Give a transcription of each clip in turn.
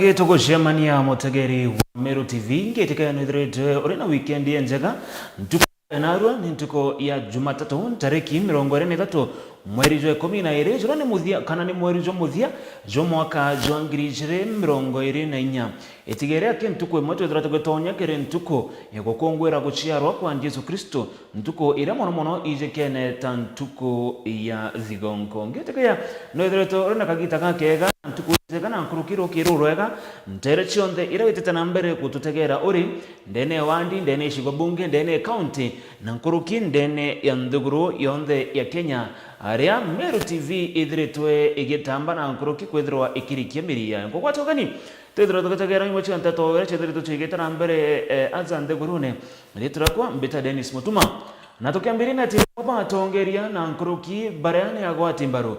Kage toko shemania motegeri wa Meru TV ngetika nithirite uri na weekend njega ntuko narua ni ntuko ya Jumatatu tariki 23 mweri jwa 12 jura ni muthia kana ni mweri jwa muthia jwa mwaka jwa 2024 etigere ake ntuko imwe twithira tugitonya kere ntuko ya gukongwera guciarwa kwa Yesu Kristo ntuko ira mono ije kene ta ntuko ya thigongo ngetika ya noithirite uri na kagita kakega ntuko kana nkurukiro kirurwega ntere chionde ira witete na mbere kututegera uri ndene wandi ndene shigo bunge ndene county na nkuruki ndene ya nduguru yonde ya Kenya aria Meru TV idhiritwe igitamba na nkuruki kwithirwa ikirikia miria ngo kwatogani twithirwa tugategera imwe chanta towera chethirito chigita na mbere aza ndugurune riturakwa mbita Dennis Mutuma na tukiambirina ati baba tongeria na nkuruki barani agwati mbaru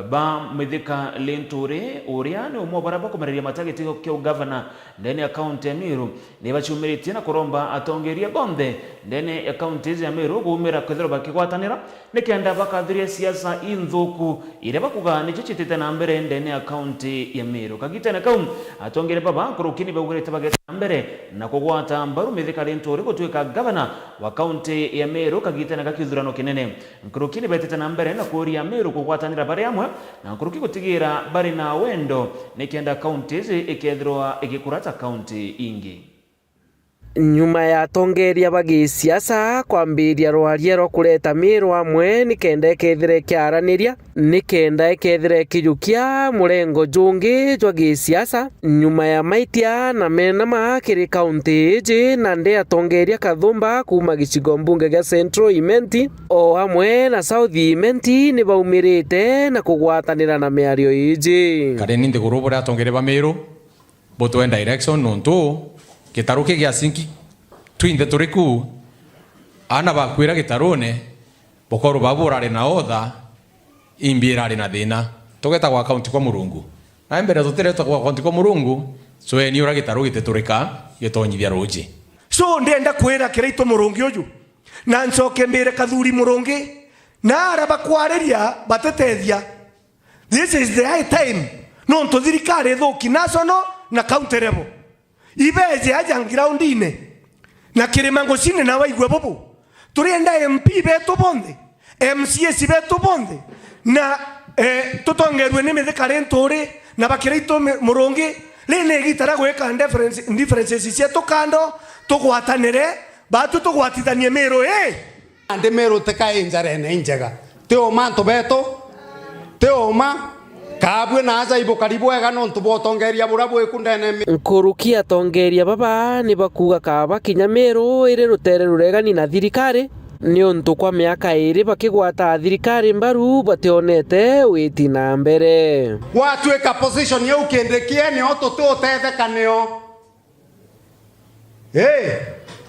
ba mithika lenture uriane umo baraba kumereria matageti kyo governor ndene account ya Meru ne bachumiritie na kuromba atongeria bombe ndene account ya Meru gumira kwithiro bakigwatanira nikenda bakathiria siasa inthuku ire bakugani chichitite na mbere ndene account ya Meru kagitene kaum atongere baba nkurukini bagurite bageta mbere na kugwata mbaru mithika lenture gutwika governor wa county ya Meru kagitene kakithurano kinene nkurukini betete na mbere na kuria Meru kugwatanira bare amwe na nkuruki gutigira bari na wendo nikienda counties ikethirwa igikurata county ingi nyuma ya tongeria bagi siasa kwambiria rwaria ro kureta Meru amwe nikenda kethire kiaraniria nikenda kethire kijukia murengo jungi jwa gisiasa nyuma ya maitia na mena makiri county je na nde atongeria kathumba kuma gicigo mbunge ga Central Imenti o amwe na South Imenti ni baumirite na kugwatanira na miario iji kare ninde gurubura atongeria ba Meru boto en direction nonto gitaruke gya sinki twinde turiku ana bakwira gitarone bokoro baburare na otha imbirare na thina tugeta kwa account kwa Murungu na mbere tutireta kwa account kwa Murungu so eni ura gitaru giteturika gitonyithia ruji so ndenda kwira kiraito Murungi uju na ncoke mbere kathuri Murungi na araba kwariria batetethia this is the high time no ntuthirikare thuki national na county level ibeje aja groundine na kirimango sine na waigwe bobo turienda MP beto bonde MCS beto bonde na tutongerwe ni mithika rentore na bakiraito Murungi rene gitara gweka differences cia tukando tugwatanire batu tugwatithanie Meru ande Meru tekainjare ne njega teo manto beto teo ma kabwe naza ibo karibu ega no ntubotongeria burabo ekundene nkuruki atongeria baba ni bakuga kaba kinya Meru ire rutere ruregani na thirikari ni untu kwa miaka iri bakigwata thirikari mbaru bationete witi na mbere watweka position ya ukendekie ni oto tutethekaniyo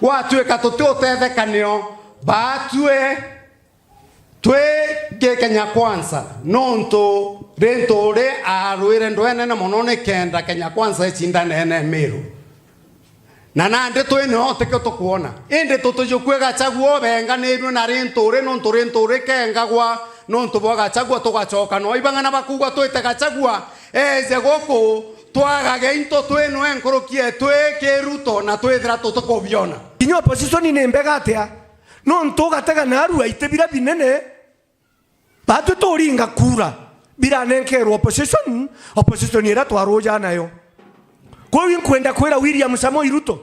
watweka tutethekaniyo batwe twe Kenya Kwanza nonto rentore arwire ndwene na monone kenda Kenya Kwanza echindane ne Meru na nande twene oteke tukuona inde tutujukwega Gachagua benga nirwe na rentore nonto rentore kenga gwa nonto bwa Gachagua tugachoka no ibangana bakugwa twete Gachagua eze goko twagage into tweno enkorokie tweke Ruto na twethira tutukobiona inyo opposition ni mbegatea nonto gatega naru aitebira binene batu toringa kura bila nenkerwa opposition ira twaroja nayo kwa kwenda kwera William Samoei Ruto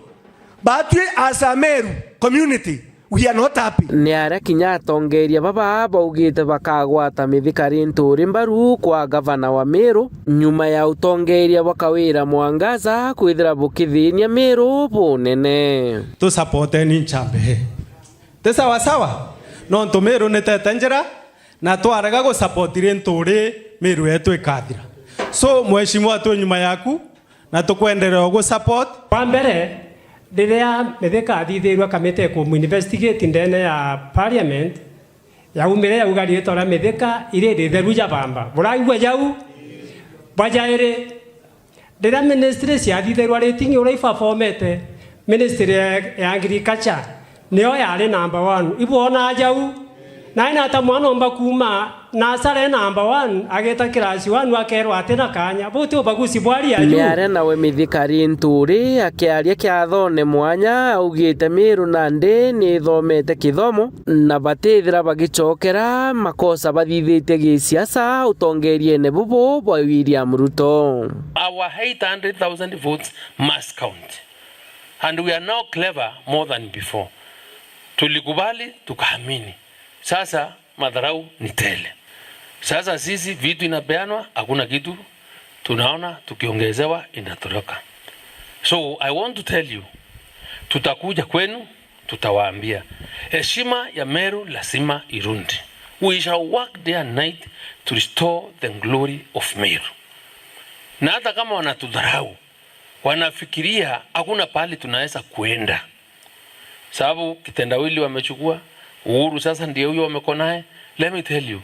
batu as a Meru community we are not happy ni ara kinya tongeria baba baugite bakagwata mithikari nturi mbaru kwa governor wa Meru nyuma ya utongeria bakawira mwangaza kwithira bukithinia Meru bunene tu support ni chambe te sawa no nto Meru netetenjera na twaraga go support nturi Meru yetu ikathira so mheshimiwa tu nyuma yaku na tukwendelea go support kwa mbere riria mithika thithirwa kamite ku investigate ndene ya parliament ya umire ya ugari tora mithika ire theru ja bamba buraigwa jau bajaire riria ministry cia thithirwa rating ura performete ministry ya agriculture niyo yari number 1 ibona jau na ina ta mwana omba kuma nasare number 1 ageta kirasi 1 akerwa atena kanya buti ubagusi bwari ayu niare nawe mithikari nturi akiaria kiathone mwanya augite Meru Nandi ni thomete kithomo na batithira bagicokera makosa bathithitie gisiasa utongeriene bubu bwa William Ruto. Our 800,000 votes must count, and we are now clever more than before. Tulikubali tukaamini. Sasa madharau ni tele. Sasa sisi vitu inapeanwa, hakuna kitu tunaona, tukiongezewa inatoroka. So I want to tell you, tutakuja kwenu, tutawaambia heshima ya Meru lazima irundi. We shall work day and night to restore the glory of Meru. Na hata kama wanatudharau, wanafikiria hakuna pali tunaweza kuenda, sababu kitendawili wamechukua, Uhuru sasa ndiye huyo wameko naye. Let me tell you,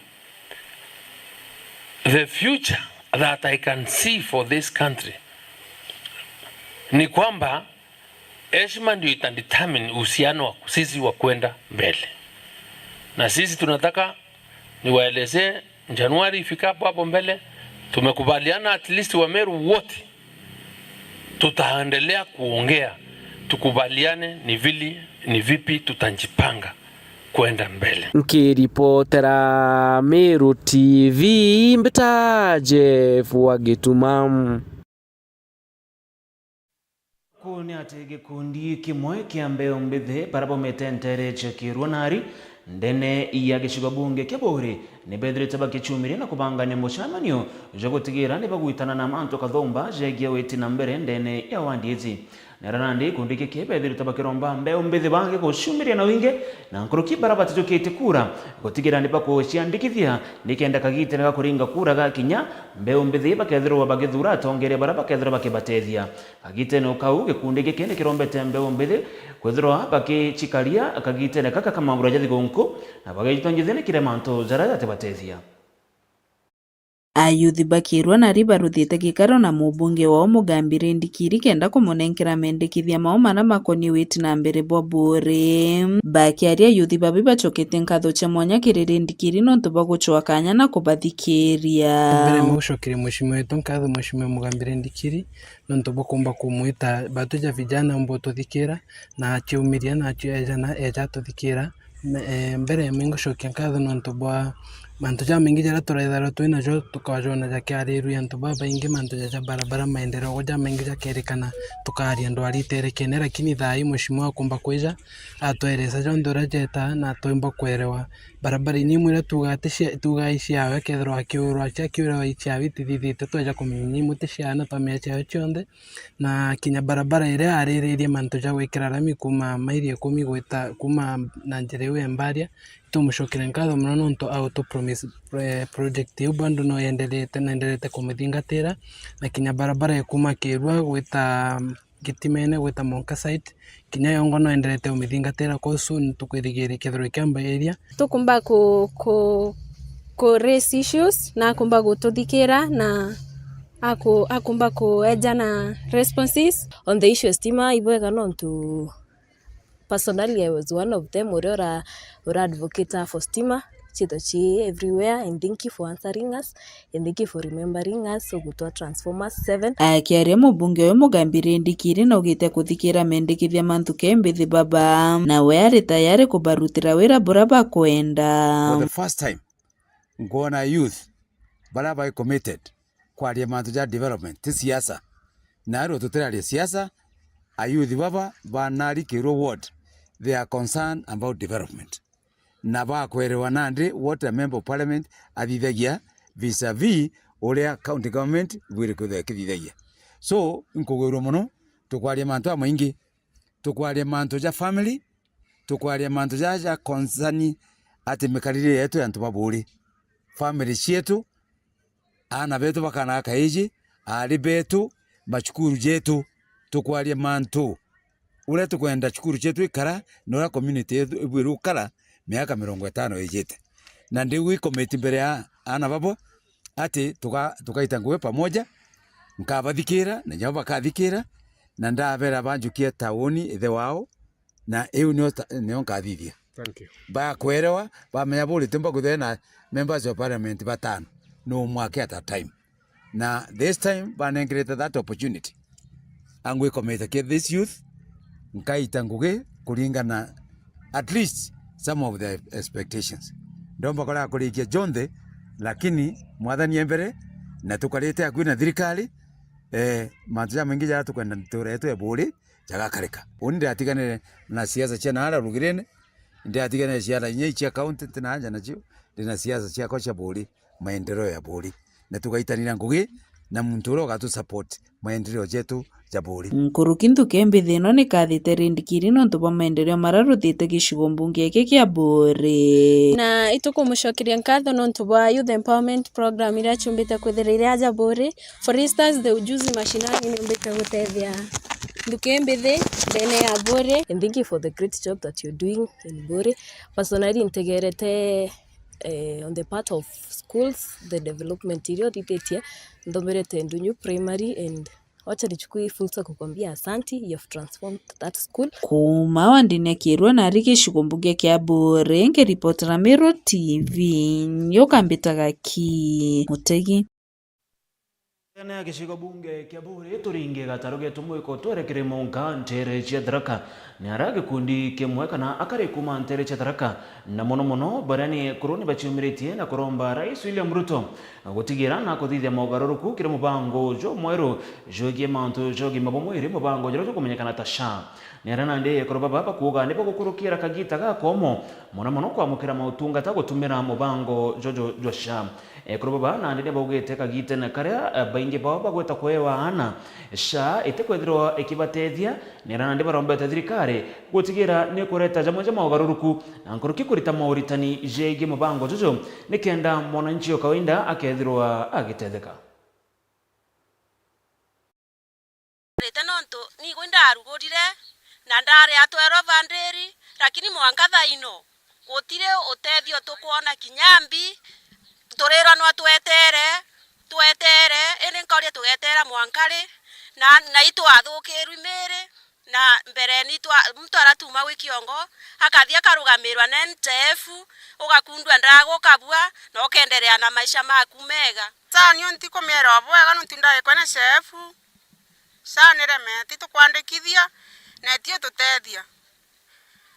the future that I can see for this country ni kwamba heshima ndio itadetermine uhusiano wa sisi wa kwenda mbele. Na sisi tunataka niwaelezee, Januari ifikapo hapo mbele, tumekubaliana at least wa Meru wote tutaendelea kuongea, tukubaliane ni vipi tutajipanga kwenda mbele. Nkiripotera Meru TV mbitaje Fuagitumam. Kuni atege kundi kimwe kia mbeo mbithe parabo metentere chekirwa nari ndene iya gishigo bunge kebore ne bedrete bakicumire na kubanganya mushamanyo jo gutigira ne bagwitana na manto kathomba jegia weti na mbere ndene ya wandiezi Narandi kundi kebedrete bakiromba mbeo mbithe bange gushumiria na winge na nkoroki barabati jokete kura gutigira ne bako ciandikithia nikenda kagite na kuringa kura ga kinya mbeo mbithe bakethirwa bagithura tongere baraba kethira bakibatethia agite no kauge kundi kende kirombete mbeo mbithe kwethirwa bakichikaria akagite ne kaka kama muraja thigonko na bagaitonjithene kire manto zara atebatethia. Ayuthi bakirwa nari baruthite gikaro na mubunge wao Mugambire Ndikiri kenda kumunenkera mendekithia mao mana makoni witi na mbere bwa bure. Bakiaria yuthi babi bachokete nkatho cha mwanya kirere Ndikiri nontu baguchwa kanya na kubadhikiria. Mbere mugushokire mheshimiwa wetu nkatho mheshimiwa Mugambire Ndikiri nontu bakumba kumwita batuja vijana mbo tuthikira na achiumiria na achiejana eja tuthikira. Mbere mingushokia nkatho nontu bwa mantu ja mingi jara turaithara twina jo tukajona ja kiariru ya ntu baba ingi mantu ja barabara maendeleo goja mingi ja kerekana tukaria ndo ariterekene lakini thai mheshimiwa kumba kweja atweresa jo ndora jeta na toimba kwerewa barabara ni mwira tugaici yawe kethro akiurwa akiurwa ichi aviti thithite tweja kuminyi muti ciana pamecha chonde na kinya barabara ire ariririe mantu ja gwikira rami kuma mairi 10 gwita kuma na njerewe embaria tumushokire nkatho muno nontu auto promise project yu bando no endelete kumuthingatira na kinya barabara kuma Kirwa gwita Gitimene gwita Monka site kinya yongo no endelete umuthingatira ko soon tukwirigire kethro kiamba area tukumba ko raise issues na kumba gututhikira na akumba ko eja na responses on the issue stima ibwega nontu personally I was one of them or advocate for stima chitochi everywhere and thank you for answering us and thank you for remembering us so gutwa transformers 7 akiaria mubunge we Mugambire Ndikiri na ugite kuthikira mendekithia mantu kembithi baba na we ari tayari kubarutira wira bura bakwenda. For the first time ngona youth baraba committed kwaria mantu ja development ti siasa na ro tutiraria siasa ayuthi baba banari Kirwa ward they are concerned about development na bakwerewa Nandi what a member of parliament athithagia vis-a-vis uria county government bwire kuthekithagia so nkugwirwo muno tukwaria mantu amaingi tukwaria mantu ja family tukwaria mantu ja concern ati mikarire yetu yantu baburi family cietu ana betu bakana kaiji ali betu bachukuru jetu tukwaria mantu ule tukwenda chukuru chetu ikara nora community ibwiru kara miaka 50 ejete na ndiwi committee mbere ya ana babo ati tukaita ngwe pamoja nkabathikira na nyaba kathikira na ndabera banjukia taoni ithe wao na eu nio nkathithia Thank you. bakwerewa bamenya buri tumba kuthena members of parliament batano no mwake at a time na this time banengirete that opportunity angwe komete ke this youth nkaita nguge kuringana at least some of the expectations ndomba kora kurikia jonde lakini mwathani embere na tukarete akwina thirikari mantu mengi ja tukwenda turetwe buri jagakareka undi atiganire na siasa cia nara rugirene ndi atigane ciara inye cia county tinanja nacio ndina siasa cia kocha buri maendeleo ya buri na tugaitanira ngugi na muntu ro gatu support maendeleo yetu ya buri nkuruki nthuke mbithi ino ni kathite rindikiri nontu bwa maendeleo mararuthite gicigo mbunge giki kia Buri na itukumucokeria nkatho nontu bwa youth empowerment program iria chumbite kwithiria aja Buri. For instance, the ujuzi mashinani niumbite gutethia nthuke mbithi ndene ya Buri. And thank you for the great job that you're doing in Buri. Personally integerete on the part of schools, the development irio ritetie ndomerete Ndunyu primary and wacha nichukue fursa kukwambia asanti, you've transformed that school. Kuma Wandine Kirwa na gicigo mbunge kia Buri ngiripotera Meru TV nyukambitaga ki Mutegi ya gicigo bunge kia Buri turingie gataro getu mwiko twerekere monka ntere cia Tharaka ni ara gikundi kimwe kana akari kuma ntere cia Tharaka na mono barani kuruni baciumiritie na kuromba Rais William Ruto gutigira na kuthithia mogaruruku kire mubango jo mweru jogie mantu jogi mabomwiri mubango jero kumenyekana ta SHA ni ara nande kuroba baba kuga nibo gukurukira kagita gakomo mono kwamukira mautungata gutumira mubango jojo SHA kuroba nande nibo gugite kagite na karia baingi bao bagweta kwewa ana SHA itekwethirwo ikibatethia ni ara nande barombete thirikari gutigira ni kureta jamwe mogaruruku na nkuruki kurita mauritani jegi mubango jojo nikenda mwananchi wa kawaida akethirwa agitetheka nontu ni gwinda arugurire na ndare atwero vanderi lakini mwangatha ino gutire utethio tukuona kinyambi turira no twetere ene nkoria tugetera mwankari na itwathukiru imiri na mbere ni mtu aratuma wikiongo akathia karugamirwa na NTF ugakundwa ndago kabua na ukendelea na maisha maku mega saa nio ntikumiera bwega nutindare kwa NTF saa niremeti tukwandikithia na tio tutethia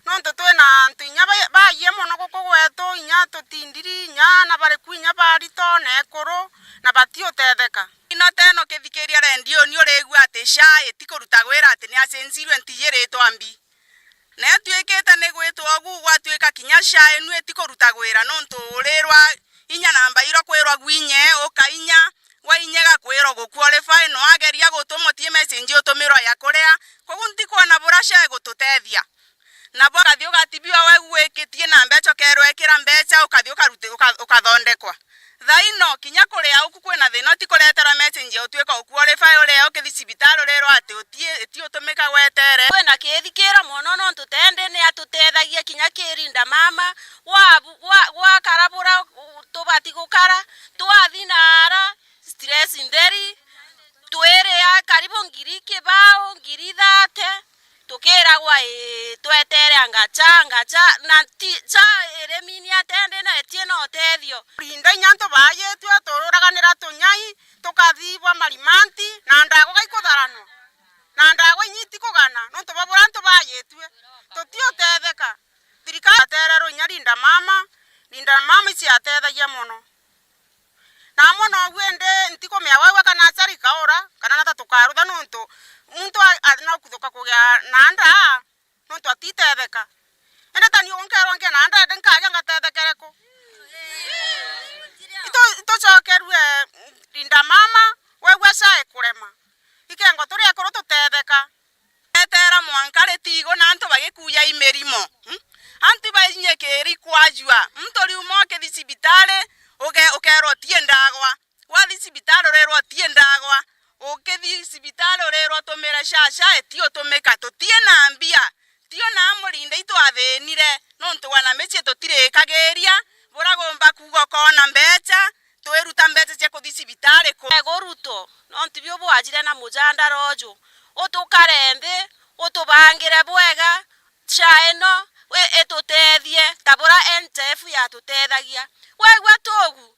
nontu twina antu inya baie muno guku gwetu inya tutindiri inya na bari kwinya barito na ekuru na batiutetheka ino teno kithikiria rendio ni urigua ati SHA itikuruta gwira ati ni acenzirwe ntiyiritwa mbi na tuikite ni gwitwo ogu gwatuika kinya SHA enu itikuruta gwira nontu urirwa inya namba iro kwirwa gwinye ukainya wainyega kwirwo guqualify no ageria gutumutie message utumirwa ya kuria kogu ntikwana burasha gututethia na bo kathio gatibiwa we gwikitie na mbeca kerwo ekira mbeca ukathio karute ukathondekwa thaino kinya kuria uku kwina thina tikuretera message utwika uqualify uria ukithi cibitaro rero ati utie utumika gwetere kwina kithikira muno no tutende ni atutethagia kinya kirinda mama wa karabura tubati gukara twathinara stress nderi twere ya karibu ngiri kibao ngiri 30 tukira gwa twetere ngacha na cha eremini atende na etie no tethio rinda nyanto baye twa toruraganira tunyai tukathibwa marimanti na ndago gaikutharano na ndago nyiti kugana no to babura nto baye twe tutio tetheka thirikari terero nyarinda mama isi atethagia muno na muno gwende ntiko meawa kana sari kaora kana nata tukarutha nonto muntu athina kuthuka kugia nanda nonto atitetheka enda tani onkero nge nanda ndenkaga ngatethekereko ito chokerwe rinda mama wewe sai kurema ikengo turi akoro tutetheka etera mwankare tigo nanto bagikuya imerimo antu bainye keri kwajua mtori umoke disibitale ukero tiendagwa wathi sibitalo rero tiendagwa ukethi sibitalo rero tomera shasha etio tomeka totie na ambia tio na amurinde ito athenire nonto wana mechie totire kageria buragomba kugo kona mbecha tweruta mbecha cia kuthi sibitale ko goruto nonto bio bwajire na mujanda rojo otukarende otubangire bwega SHA eno etutethie tabura NTF ya tutethagia wegwa togu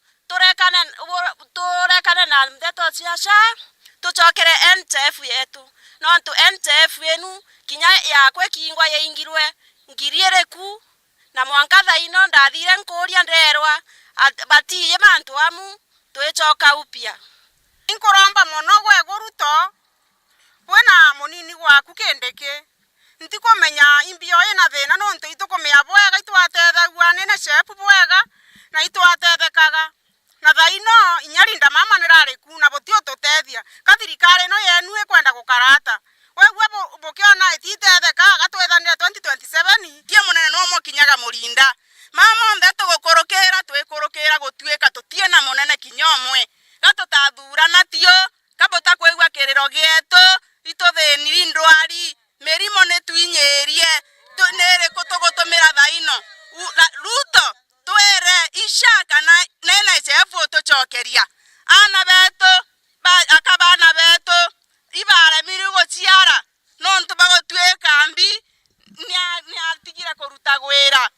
turekane na mdeto ciaca tuchokere NTF yetu nontu NTF yenu kinya yakwe kingwa yaingirwe ngiriereku na mwanka ino ndathire nkuria nderwa batiye mantu amu twicoka upya inkuromba mono gwe Ruto wena munini gwaku kindiki ntikumenya imbio ina thina nontu itukumenya bwega itwatethagua nene shepu bwega na itwatethekaga na thaino inyarinda mama nirariku na botio tutethia kathirikari no yenu ikwenda gukarata wegwe bukiona ititetheka gatwethanire 2027 tie munene no mokinyaga murinda mama ndeto gukorokera twikorokera gutwika tutie na munene kinyomwe gatutathura natio kabota kwegwa kiriro gietu ituthiniri ndwari merimo ne twinyerie tunere kutugutumira thaino Ruto twere ishaka na nene chefu tuchokeria ana beto akabana beto ibara mirigo ciara nontu bagotweka mbi ni atigira kuruta gwira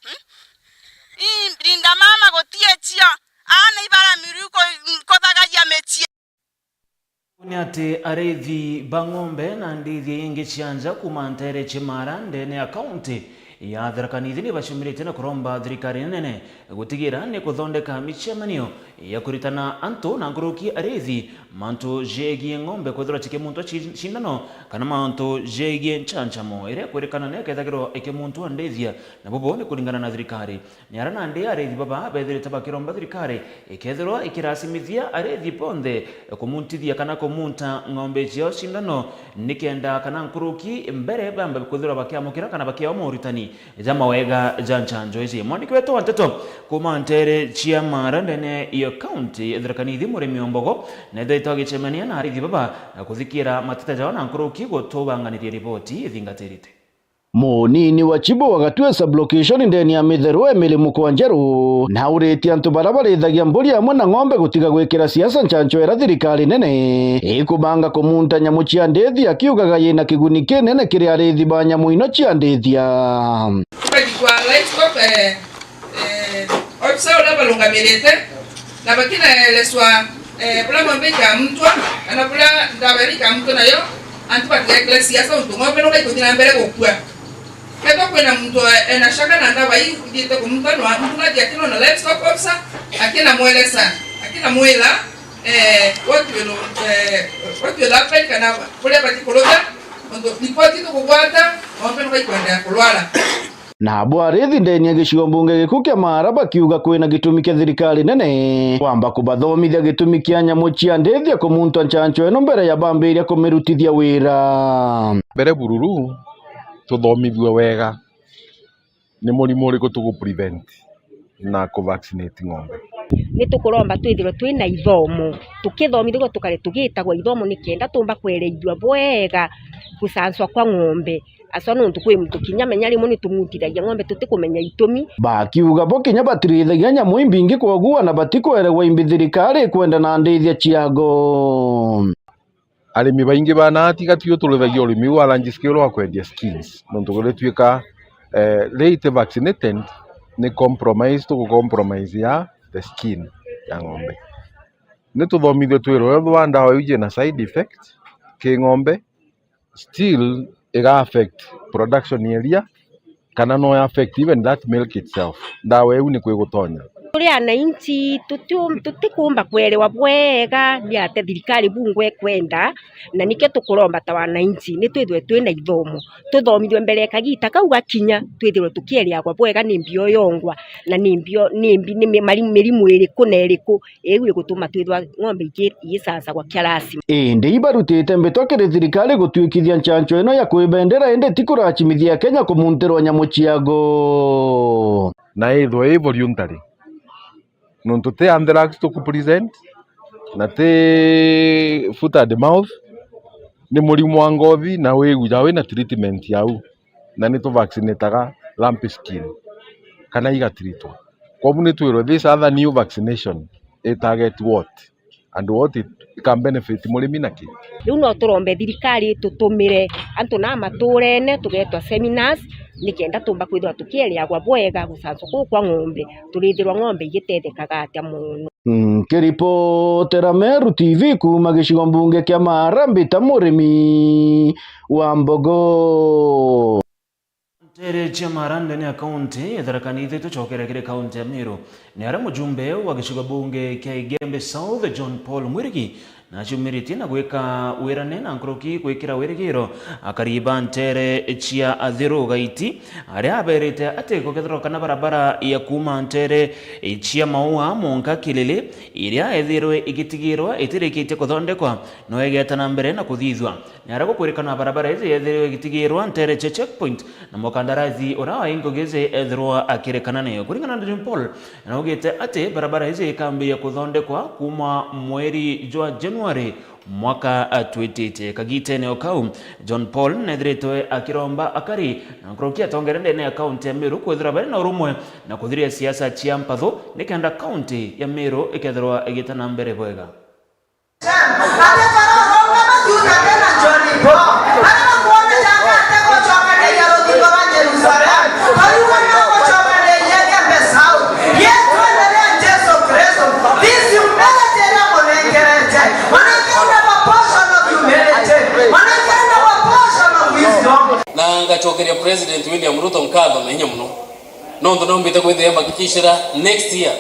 rinda mama gotie cia ana ibara mirigo kothagagia mechie ni ati areithi bang'ombe na ndithi ingi cianja kuma ntere chimara ndene ya kaunti ya Tharaka Nithi ni bacumirite na kuromba thirikari nene gutigira ni kuthondeka micemanio ya kuritana antu na nguruki areithi mantu jegie ng'ombe kwithira chikemuntu cindano kana mantu jegie nchanchamo ire kurikana ne kethagirwo ikimuntu andithia na bobo ni kuringana na thirikari ni arana ndi areithi baba bethirite bakiromba thirikari ikethirwo ikirasimithia areithi ponthe kumuntithia kana kumunta ng'ombe cio cindano nikenda kana nguruki mbere bamba kwithira bakiamukira kana bakiaoma uritani jama wega janchanjo ici mwandiki wetu wa Nteto kuma ntere Chiamara ndene iyo county Tharaka Nithi murimi ombogo na ndaito gichemania na arithi baba kuthikira mateta jao na nkuruki gutubanganirie ripoti ithingatirite munini wa Chibo wagatue sublocation ndeni ya Mitheru Emily Mukwanjeru na ureti antu barabarithagia mburi amwe na ng'ombe gutiga gwikira siasa nchancho era thirikari nene ikubanga kumunta nyamu cia ndithi akiugaga yina kiguni kinene kiri arithi ba nyamu ino cia ndithia kwa livestock ofisa ula balungamirite na bakina eleswa bula ng'ombe ka mtwa ana bula ndabari ka mtwa nayo antu batia siasa untu ng'ombe no kaikutina mbere gukua keto kwena mtu enashaka na ndawa hii kujite kumutano mtuna diakino na livestock officer akina mwelesa akina mwela watu wela peli kana kule patikologa ndo ripoti to kugwata ng'ombe no kaikwenda kulwala na bwarithi ndeni ya gicigo mbunge giku kia Mara bakiuga kwina gitumi kia thirikari nene kwamba kubathomithia gitumi kia nyamu cia ndithia kumunta nchancho eno mbere ya bambiria kumirutithia wira mbere bururu tuthomithwe wega ni murimu uriku tugu prevent na ku vaccinate ng'ombe ni tukuromba twithirwe twina ithomo tukithomithio tukare tugitagwa ithomo nikenda tumba kwereithwa bwega gucancwa kwa ng'ombe aso nuntu kwi mtu kinya menya rimwe ni tumutithagia ng'ombe tutikumenya itumi bakiuga bo kinya batirithagia nyamu imbingi kwogua na batikwerewa imbi thirikari kwenda na ndithia ciago arimi baingi banatiga tio turithagia urimi wa large scale wa kwendia skins nuntu guritwika late vaccinated ni compromise to compromise ya the skin ya ng'ombe ni tuthomithio twirwo thwa ndawa ije na side effect ki ng'ombe still iga affect production area kana no affect even that milk itself ndawa eu ni kwigutonya turi anainchi tutikumba kwerewa bwega ni ate thirikari bungwe kwenda na nikio tukuromba ta wanainchi ni twithwe twina ithomo tuthomithwe mbere kagita kau gakinya twithirwe tukieria kwa bwega ni mbio yongwa na ni mirimu iriku na iriku ewe gutuma twithwa ng'ombe igicasa kwa kiarasi indi ibarutite mbetwa kiri thirikari gutwikithia nchancho eno ya kwibendera indi tikurachimithia Kenya kumuntirwa nyamu ciago na ithwe voluntary nuntu te anthrax to present na te foot and mouth ni murimu wa ngothi na wiguja wina treatment yau na ni to vaccinataga lump skin kana iga treatwa kwa bunu twiro this other new vaccination it target what and what it can benefit murimi naki. Riu no turombe thirikari tutumire antu na maturene tugetwa seminars nikenda tumba kwithwa tukieria gwa bwega gucanco ku kwa ng'ombe turithirwa ng'ombe igitethekaga atia muno. Kiripotera Meru TV kuma gicigo mbunge kia Marambi ta murimi wa mbogo. Tere chia Marande ni akaunti etharakanithe tuchokere kire kaunti ya Meru ni ara mujumbe wa gicigo bunge kia Igembe South John Paul Mwirigi na chumiritie na gwika wirane na nkoroki gwikira wirigiro akariba ntere chia athiru gaiti aria aberete ate kugethero kana barabara ya kuma ntere chia maua monka kilele iria ethirwe igitigirwa itirikite kuthondekwa no egetana mbere na kuthithwa ni ara gukwirikana barabara izi ethirwe igitigirwa ntere che checkpoint na mukandarathi urawa ingogeze ethirwa akirekana nayo kuringana na John Paul na ugite ate barabara izi ikambia kuthondekwa kuma mweri jwa Januari mwaka 20 kagite ne okau John Paul nedretwe akiromba akari na krokia tongerende ne account ya Meru kwethira bari na urumwe na kuthiria siasa chia mpatho nikenda county ya Meru ikethirwa igitana mbere bwega. Na ngachokeria President William Ruto mkatho na hinya muno no ndo mbite kwithemba kikishira next year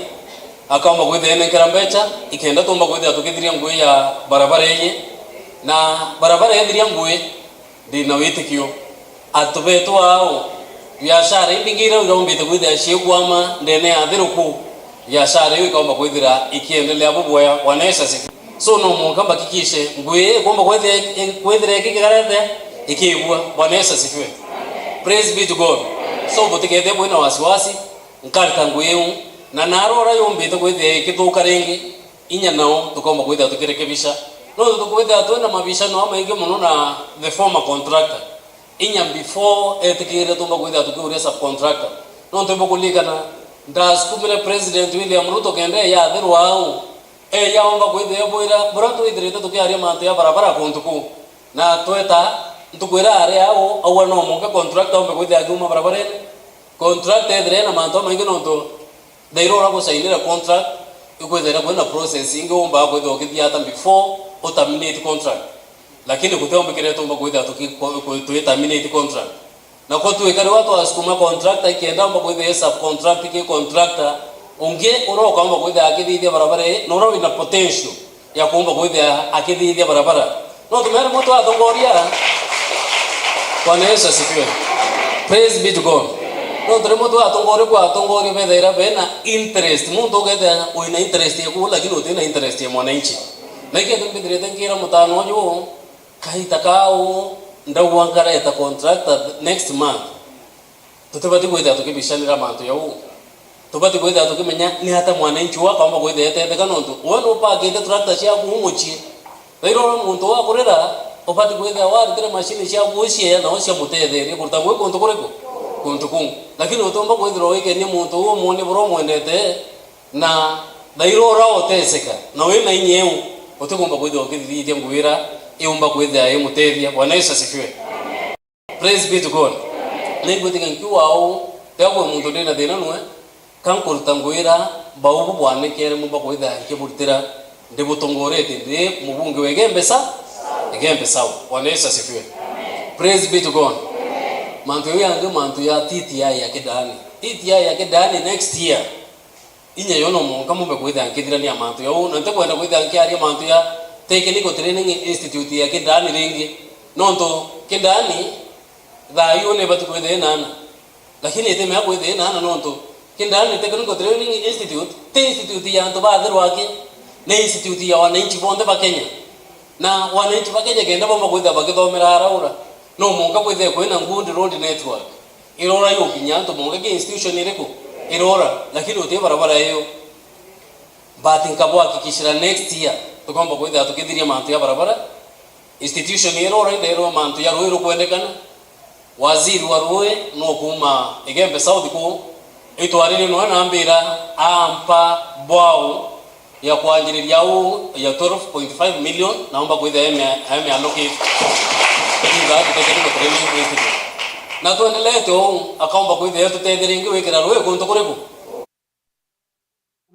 akaomba kwithene Karambecha ikenda tomba kwithia tukithiria ngui ya barabara yenye na barabara yethiria ngui ndina witikio atubeto ao biashara ibingira urombite kwithia shiekwama ndene athiruku biashara hiyo ikaomba kwithira ikiendelea bubwaya wanesa siku so no mukamba kikishe ngui kwomba kwithira kikigarete ikibwa wanesa sifiwe. Praise be to God. So butikethe bwina wasiwasi nkarita ngweu na narora yombite kwithia kithuka ringi inya nao tukomba kwithia tukirekebisha no tukwithia twena mabishano amaingi muno na the former contractor inya before etikire tumba kwithia tukiuria subcontractor no tembo kulikana ndaskumire President William Ruto kende ya thirwa au yaomba kwithia bwira bora twithirite tukiaria mantu ya barabara kuntuku na tweta ntukwira ari ao au no monka contractor ombe kwithia aguma barabara contract ethire na mantu maingi no to dairora go sainira contract ikwethera kwena processing omba kwithia ukithia hata before o terminate contract lakini kutombe kire tomba kwithia tuki terminate contract na kwa tuwekare watu asukuma contractor ikienda omba kwithia subcontract ki contractor unge uroka omba kwithia akithithia barabara no ro ina potential ya kuomba kwithia akithithia barabara no tumere moto atongoria Bwana Yesu asifiwe. Praise be to God. No tore moto atongore kwa atongore bedera bena interest muntu gete uina interest yaku lakini utina interest ya mwananchi na ike tumbidire tengira mutano jo kaita kao ndawangara eta contractor next month tutubati kwenda tukibishanira mantu yau tubati kwenda tukimenya ni hata mwananchi wa kama kwenda ete kanonto wono pa kende tractor cia kumuchi bairo muntu wa kurera opati kwenda wa tire machine cia kuoshia na oshia mutetheri kurta mwe konto kureko konto kungu lakini utomba kwenda weke ni muntu wo mone bro mwendete na bairo rao teseka na we na inyeu utegomba kwenda ukithithia ngwira iumba kwenda ye mutethia Bwana Yesu asifiwe. Praise be to God. Nego tikankiwa au tawo muntu ndena dena nwe kan kurta ngwira bawo bwane kere mumba kwenda kibutira ndibutongorete ndi mubunge wegembe sawa. Bwana Yesu asifiwe. Praise be to God. Mantu yangu mantu ya TTI ya kedani. TTI ya kedani next year. Inya yono monka mumbe kwenda nkidira ni amantu ya uno ntakwenda kwenda nkiari amantu ya Technical Training Institute ya kedani ringi. Nonto kedani dhayo ne batu kwenda nana. Lakini ite me kwenda nana nonto kedani Technical Training Institute institute ya ndo badru wake na institute ya wananchi bonde ba Kenya. Na wananchi ba Kenya kenda bomba kwenda bagithomera haraura. No monga kwenda kwena ngundi road network. Irora yo kinyanto monga ke institution ireko. Irora lakini utie barabara hiyo. Bati nkabo hakikishira next year tukomba kwenda tukithiria mantu ya barabara. Institution irora ndero mantu ya ruiru kwendekana. Waziri wa ruwe no kuma Igembe South ko itwarire no nambira ampa bwao ya kuanjiriria au ya 12.5 million naomba kwitha eme allocate kiga tutekeni ko training institute na tuendelee tu akaomba kwitha tutetheringi wikira rwe kuntu kuribu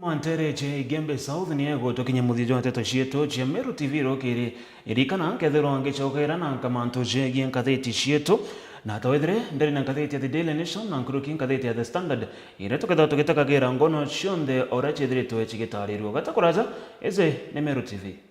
Mantere che Gembe South ni ego tokinya muthijo ateto cieto cia Meru TV rokiri irikana kethero angechokera na kamanto je gien katheti cieto na tawethire ndari na katheti ya The Daily Nation na nkuruki katheti ya The Standard ireto ketho tugitakagira ngono cionthe ora chethire tuwe chigitarirwo gatakuraza eze ni Meru TV.